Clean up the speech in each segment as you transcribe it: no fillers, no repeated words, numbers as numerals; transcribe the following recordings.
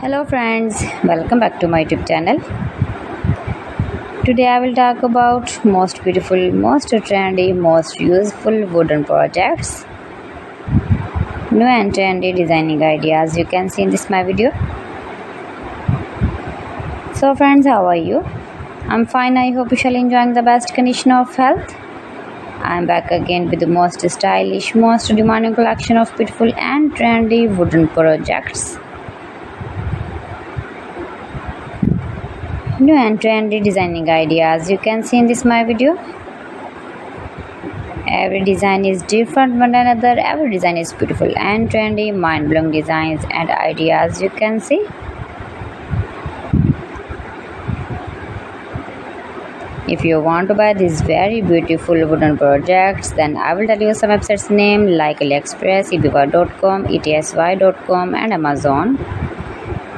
Hello friends, welcome back to my YouTube channel. Today I will talk about most beautiful, most trendy, most useful wooden projects. New and trendy designing ideas you can see in this my video. So friends, how are you? I'm fine. I hope you shall enjoying the best condition of health. I'm back again with the most stylish, most demanding collection of beautiful and trendy wooden projects. New and trendy designing ideas you can see in this my video. Every design is different one another. Every design is beautiful and trendy, mind-blowing designs and ideas you can see. If you want to buy these very beautiful wooden projects, then I will tell you some websites name like AliExpress, eBay.com, etsy.com and Amazon.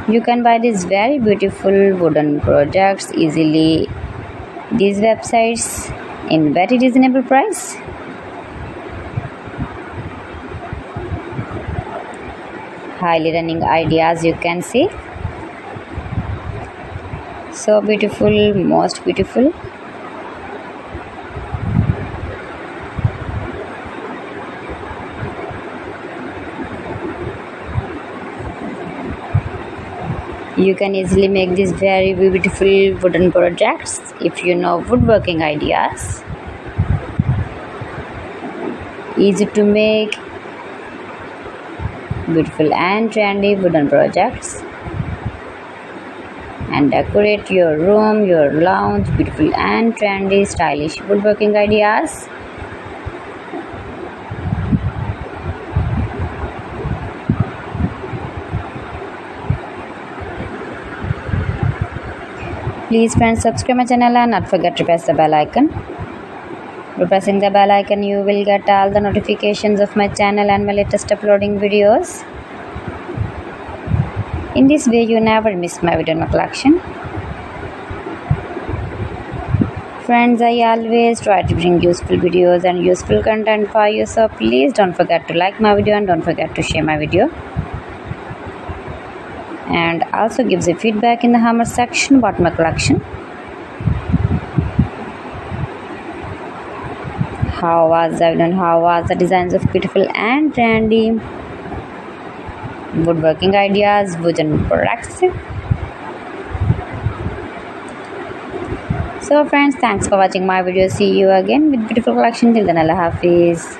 You can buy these very beautiful wooden projects easily. These websites in very reasonable price. Highly running ideas you can see. So beautiful, most beautiful. You can easily make these very beautiful wooden projects if you know woodworking ideas. Easy to make beautiful and trendy wooden projects and decorate your room, your lounge, beautiful and trendy stylish woodworking ideas. Please friends, subscribe my channel and not forget to press the bell icon. By pressing the bell icon, you will get all the notifications of my channel and my latest uploading videos. In this way, you never miss my video in my collection. Friends, I always try to bring useful videos and useful content for you, so please don't forget to like my video and don't forget to share my video. And also gives a feedback in the comment section about my collection. How was the video and how was the designs of beautiful and trendy woodworking ideas, wooden products. So friends, thanks for watching my video. See you again with beautiful collection. Till then, Allah Hafiz.